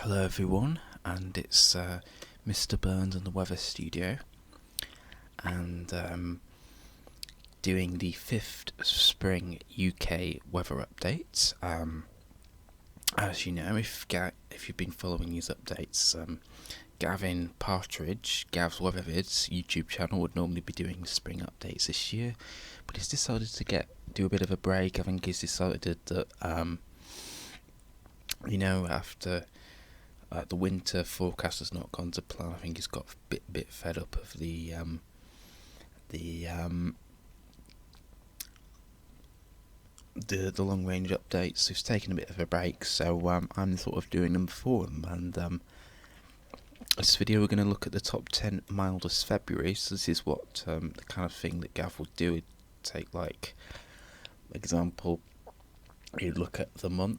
Hello everyone, and it's Mr. Burns in the weather studio, and doing the 5th Spring UK weather update. As you know, if you've been following these updates, Gavin Partridge, GavsWeatherVids YouTube channel, would normally be doing spring updates this year, but he's decided to do a bit of a break. I think he's decided that after the winter forecast has not gone to plan. I think he's got a bit fed up of the long range updates. So he's taken a bit of a break. So I'm sort of doing them for him. And this video we're going to look at the top 10 mildest February. So this is what the kind of thing that Gav would do. He'd take, like, example, he'd look at the month.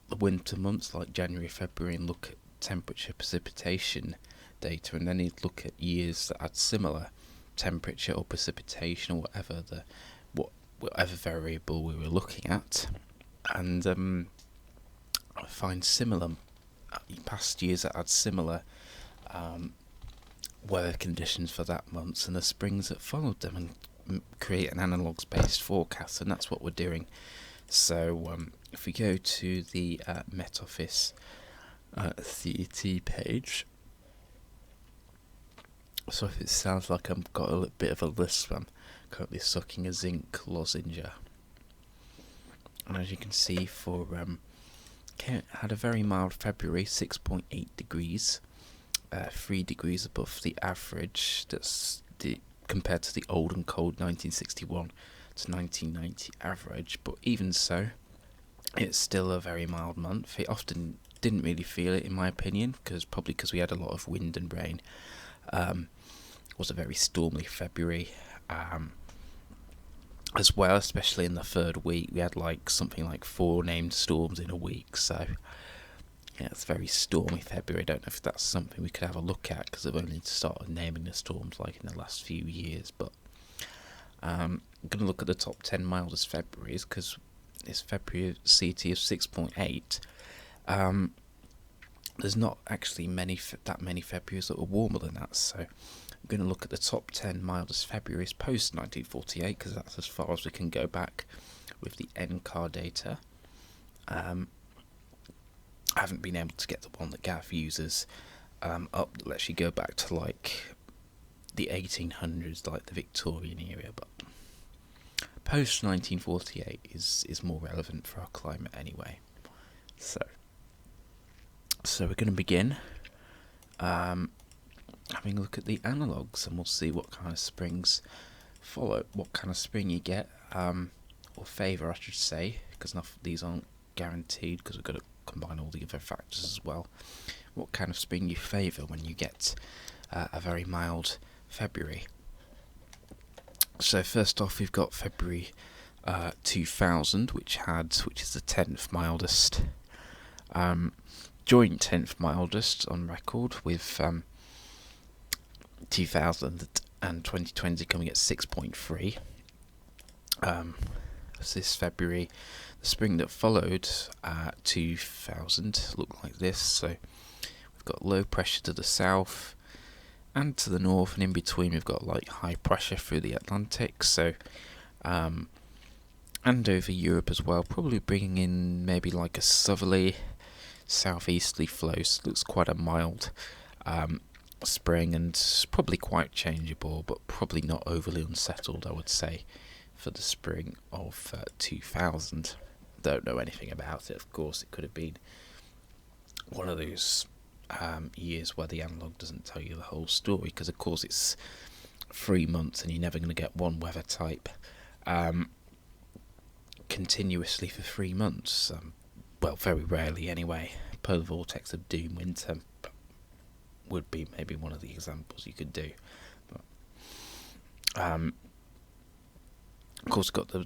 The winter months like January, February, and look at temperature, precipitation data, and then he'd look at years that had similar temperature or precipitation or whatever variable we were looking at, and find similar past years that had similar weather conditions for that month and the springs that followed them, and create an analogues based forecast. And that's what we're doing. So if we go to the Met Office CET page, so if it sounds like I've got a bit of a lisp, I'm currently sucking a zinc lozenge. And as you can see, had a very mild February, 6.8 degrees, 3 degrees above the average. That's compared to the old and cold 1961 to 1990 average, but even so, it's still a very mild month. It often didn't really feel it, in my opinion, probably because we had a lot of wind and rain. It was a very stormy February as well, especially in the third week. We had something like 4 named storms in a week, so yeah, it's a very stormy February. I don't know if that's something we could have a look at, because I've only started naming the storms in the last few years, but I'm going to look at the top 10 mildest Februaries, because it's February CT of 6.8. There's not actually that many Februaries that were warmer than that, so I'm going to look at the top 10 mildest Februaries post 1948, because that's as far as we can go back with the NCAR data. I haven't been able to get the one that Gav uses up that lets you go back to the 1800s, the Victorian era, but post 1948 is more relevant for our climate anyway. So we're going to begin having a look at the analogues, and we'll see what kind of springs follow, what kind of spring you get, or favour, I should say, because these aren't guaranteed, because we've got to combine all the other factors as well. What kind of spring you favour when you get a very mild February. So first off, we've got February 2000, which is the 10th mildest, joint 10th mildest on record, with 2000 and 2020 coming at 6.3. This February, the spring that followed 2000 looked like this. So we've got low pressure to the south and to the north, and in between we've got high pressure through the Atlantic, so and over Europe as well, probably bringing in maybe a southerly, southeasterly flow. So it looks quite a mild spring, and probably quite changeable, but probably not overly unsettled, I would say, for the spring of 2000. Don't know anything about it, of course. It could have been one of those years where the analogue doesn't tell you the whole story, because of course it's 3 months and you're never going to get one weather type continuously for 3 months. Well, very rarely anyway. Polar vortex of doom winter would be maybe one of the examples you could do. But, of course, got the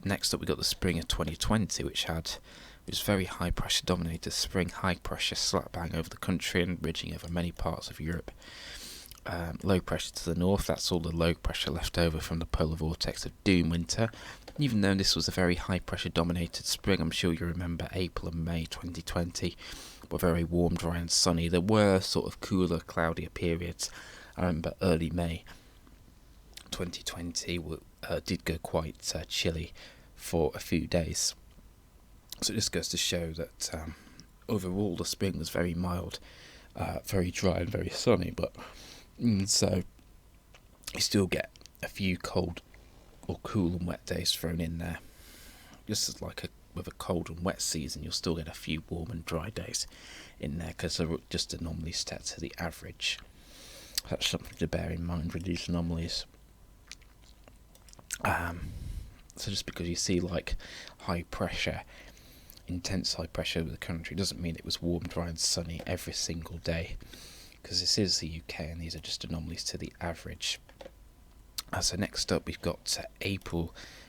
next up we got the spring of 2020, which was very high pressure dominated spring, high pressure slap bang over the country and ridging over many parts of Europe. low pressure to the north. That's all the low pressure left over from the polar vortex of doom winter. Even though this was a very high pressure dominated spring, I'm sure you remember April and May 2020 were very warm, dry and sunny. There were sort of cooler, cloudier periods. I remember early May 2020 did go quite chilly for a few days. So this goes to show that overall the spring was very mild, very dry and very sunny, but so you still get a few cold or cool and wet days thrown in there. Just as like with a cold and wet season, you'll still get a few warm and dry days in there because they're just anomalies set to the average. That's something to bear in mind with these anomalies. So just because you see like high pressure, intense high pressure over the country doesn't mean it was warm, dry and sunny every single day, because this is the UK and these are just anomalies to the average. So next up we've got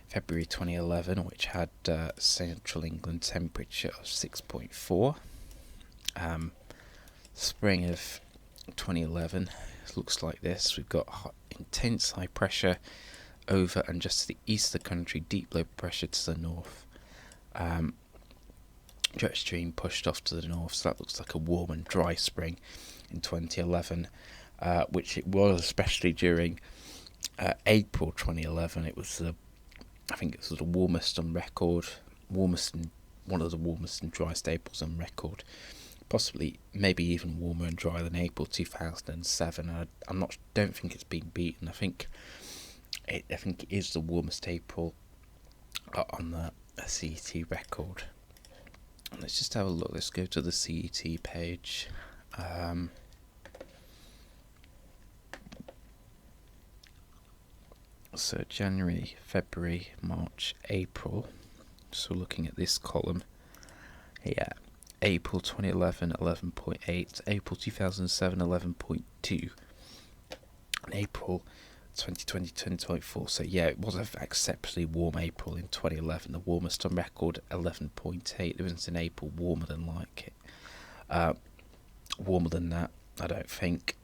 February 2011, which had central England temperature of 6.4. Spring of 2011 looks like this. We've got intense high pressure over and just to the east of the country, deep low pressure to the north. Jet stream pushed off to the north, so that looks like a warm and dry spring in 2011, which it was, especially during April 2011. It was I think it was the warmest on record, one of the warmest and driest Aprils on record, possibly maybe even warmer and drier than April 2007. Don't think it's been beaten. I think it is the warmest April on the CET record. Let's just have a look. Let's go to the CET page. So January, February, March, April. So looking at this column, yeah, April 2011, 11.8, April 2007, 11.2, and April 2020, 10.4. So yeah, it was an exceptionally warm April in 2011, the warmest on record, 11.8. There isn't an April warmer than like it. Warmer than that, I don't think.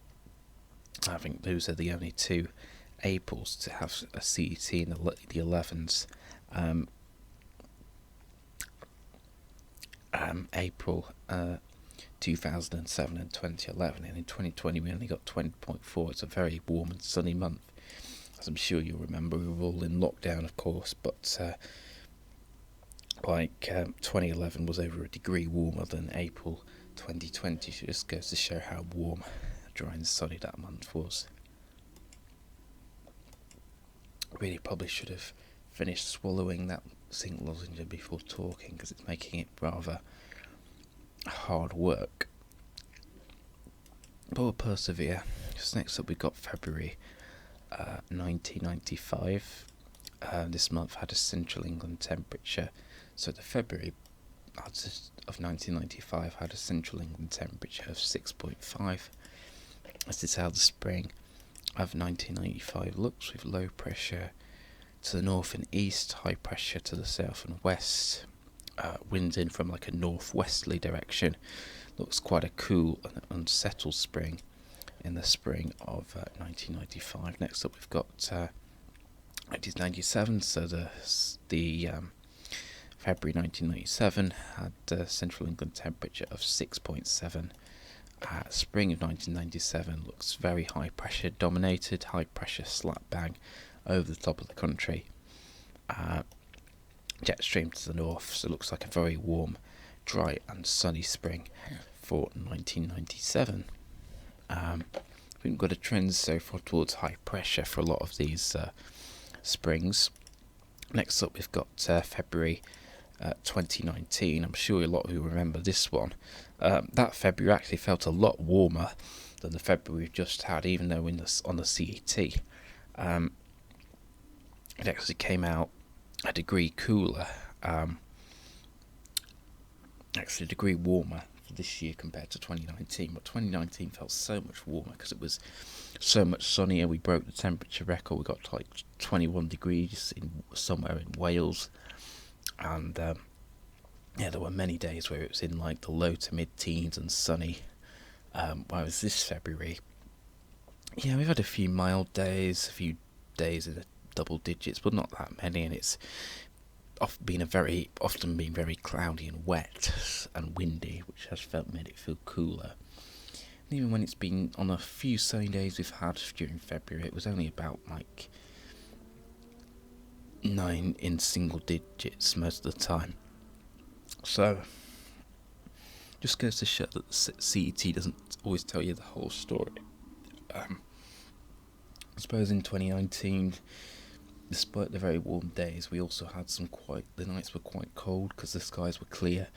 I think those are the only two Aprils to have a CET in the 11s. April 2007 and 2011, and in 2020 we only got 20.4. It's a very warm and sunny month. As I'm sure you'll remember, we were all in lockdown, of course, but 2011 was over a degree warmer than April 2020. So it just goes to show how warm, dry and sunny that month was. Really probably should have finished swallowing that zinc lozenge before talking, because it's making it rather hard work. But we'll persevere. Just next up we've got February 1995. This month had a central England temperature. So the February of 1995 had a central England temperature of 6.5. This is how the spring of 1995 looks, with low pressure to the north and east, high pressure to the south and west, winds in from like a northwesterly direction. Looks quite a cool and unsettled spring in the spring of 1995. Next up we've got 1997, so the February 1997 had a central England temperature of 6.7. Spring of 1997 looks very high pressure dominated, high pressure slap bang over the top of the country. Jet stream to the north, so it looks like a very warm, dry and sunny spring for 1997. We've got a trend so far towards high pressure for a lot of these springs. Next up we've got February 2019. I'm sure a lot of you remember this one. That February actually felt a lot warmer than the February we've just had, even though on the CET it actually came out a degree cooler, actually a degree warmer for this year compared to 2019. But 2019 felt so much warmer because it was so much sunnier. We broke the temperature record. We got to like 21 degrees somewhere in Wales, and there were many days where it was in like the low to mid-teens and sunny, whereas this February Yeah, we've had a few mild days, a few days in the double digits, but not that many, and it's often been very cloudy and wet and windy, which has made it feel cooler. And even when it's been on a few sunny days we've had during February, it was only about like 9 in single digits most of the time. So, just goes to show that the CET doesn't always tell you the whole story. I suppose in 2019, despite the very warm days, we also had the nights were quite cold because the skies were clear,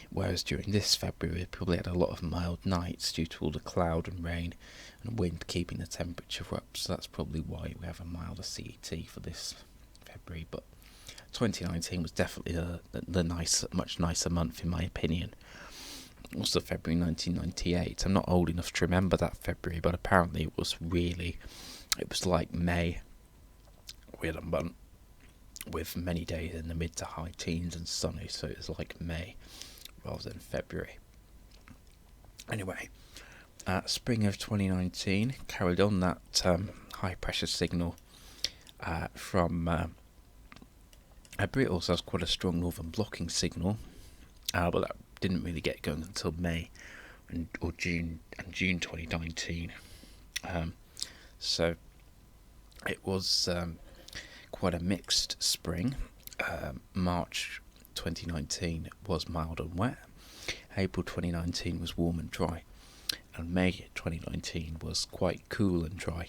whereas during this February we probably had a lot of mild nights due to all the cloud and rain and wind keeping the temperature up, so that's probably why we have a milder CET for this February. But 2019 was definitely much nicer month in my opinion. Also February 1998, I'm not old enough to remember that February, but apparently it was like May. We had a month with many days in the mid to high teens and sunny, so it was like May rather than February. Anyway, spring of 2019 carried on that high pressure signal from It also has quite a strong northern blocking signal, but that didn't really get going until May or June 2019. So it was quite a mixed spring. March 2019 was mild and wet. April 2019 was warm and dry. And May 2019 was quite cool and dry.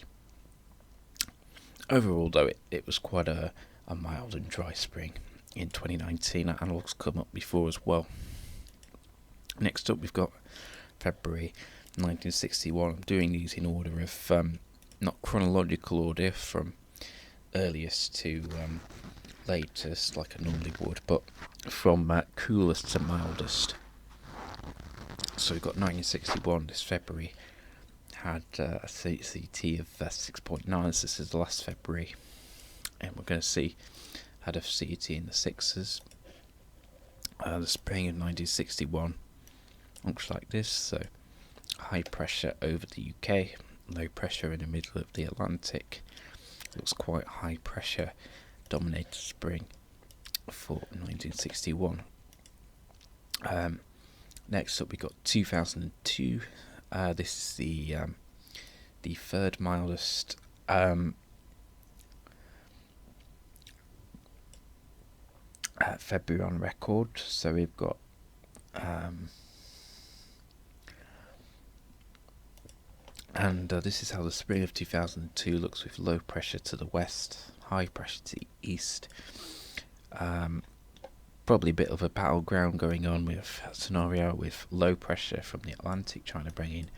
Overall, though, it was quite a mild and dry spring in 2019. Analogues come up before as well. Next up, we've got February 1961. I'm doing these in order of, not chronological order from earliest to latest like I normally would, but from coolest to mildest. So we've got 1961 this February, had a CET of 6.9, so this is the last February, and we're going to see had a CET in the 6s. The spring of 1961 looks like this, so high pressure over the UK, low pressure in the middle of the Atlantic. Looks quite high pressure dominated spring for 1961. Next up we got 2002. This is the third mildest February on record. So we've got this is how the spring of 2002 looks, with low pressure to the west, high pressure to the east. Probably a bit of a battleground going on with a scenario with low pressure from the Atlantic trying to bring in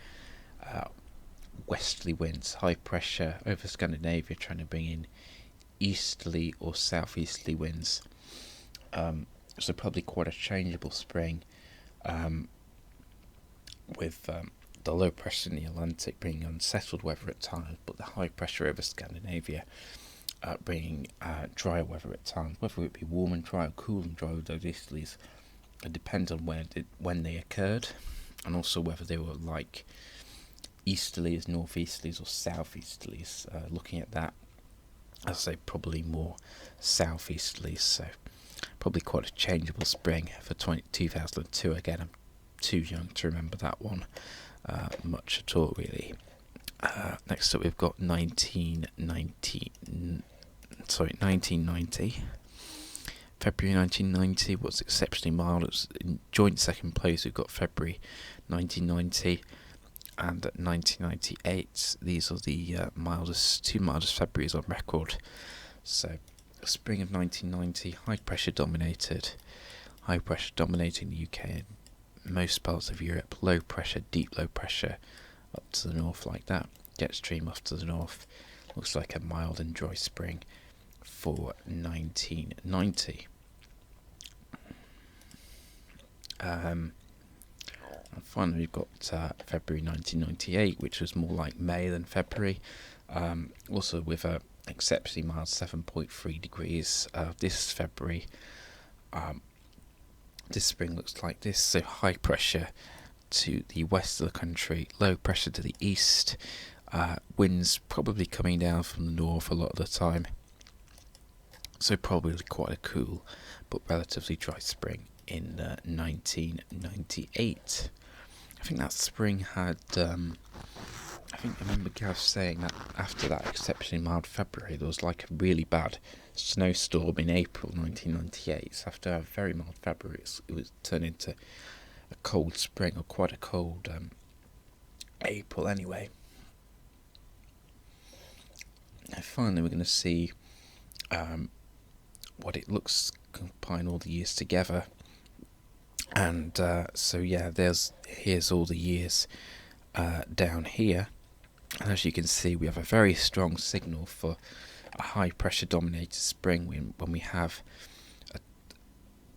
westerly winds, high pressure over Scandinavia trying to bring in easterly or southeasterly winds. So probably quite a changeable spring, with the low pressure in the Atlantic bringing unsettled weather at times, but the high pressure over Scandinavia bringing drier weather at times. Whether it be warm and dry or cool and dry with those easterlies, it depends on when they occurred, and also whether they were like easterlies, northeasterlies or southeasterlies. Looking at that, I'd say probably more southeasterlies, so probably quite a changeable spring for 2002. Again, I'm too young to remember that one much at all, really. Next up, we've got 1990. February 1990 was exceptionally mild. It was in joint second place. We've got February 1990 and 1998. These are the two mildest Februaries on record. So, spring of 1990, high pressure dominating the UK and most parts of Europe. Low pressure, deep low pressure up to the north like that. Jet stream off to the north. Looks like a mild and dry spring for 1990. And finally we've got February 1998, which was more like May than February. Also with a exceptionally mild 7.3 degrees. This February, this spring looks like this. So high pressure to the west of the country, low pressure to the east. Winds probably coming down from the north a lot of the time, so probably quite a cool but relatively dry spring in 1998. I think that spring had, I remember Gav saying that after that exceptionally mild February, there was like a really bad snowstorm in April 1998. So after a very mild February, it was turned into a cold spring, or quite a cold April anyway. And finally, we're going to see what it looks, combine all the years together. And so yeah, here's all the years down here, and as you can see, we have a very strong signal for a high pressure dominated spring when we have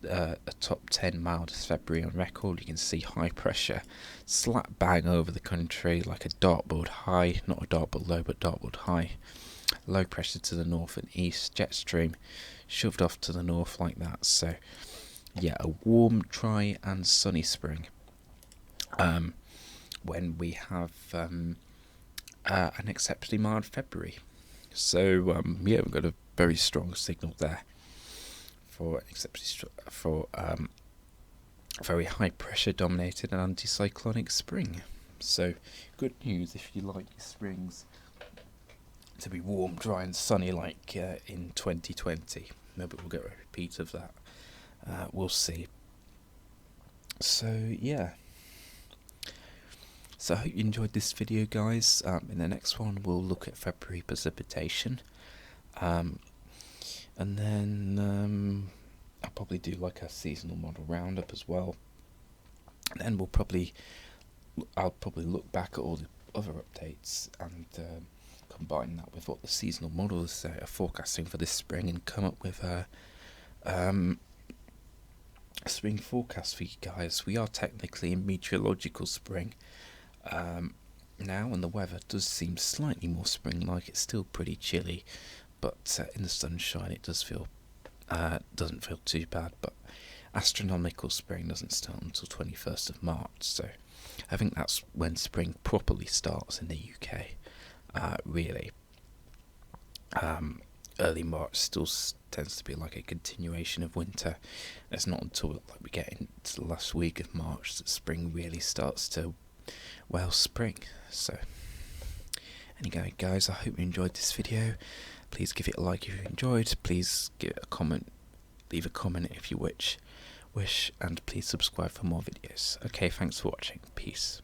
a top 10 mildest February on record. You can see high pressure slap bang over the country like a dartboard high, not a dartboard low but dartboard high. Low pressure to the north and east, jet stream shoved off to the north like that. So yeah, a warm, dry and sunny spring when we have an exceptionally mild February. So yeah, we've got a very strong signal there for very high pressure dominated and anticyclonic spring. So good news if you like your springs to be warm, dry and sunny like in 2020. Maybe we'll get a repeat of that. We'll see. So yeah. So I hope you enjoyed this video, guys. In the next one we'll look at February precipitation. And then I'll probably do like a seasonal model roundup as well. And then I'll probably look back at all the other updates and combine that with what the seasonal models are forecasting for this spring, and come up with a spring forecast for you guys. We are technically in meteorological spring now, and the weather does seem slightly more spring-like. It's still pretty chilly, but in the sunshine it doesn't feel too bad. But astronomical spring doesn't start until 21st of March, so I think that's when spring properly starts in the UK. Really, early March still tends to be like a continuation of winter. It's not until like we get into the last week of March that spring really starts to, well, spring. So anyway, guys, I hope you enjoyed this video. Please give it a like if you enjoyed. Please give it a comment. Leave a comment if you wish, and please subscribe for more videos. Okay, thanks for watching. Peace.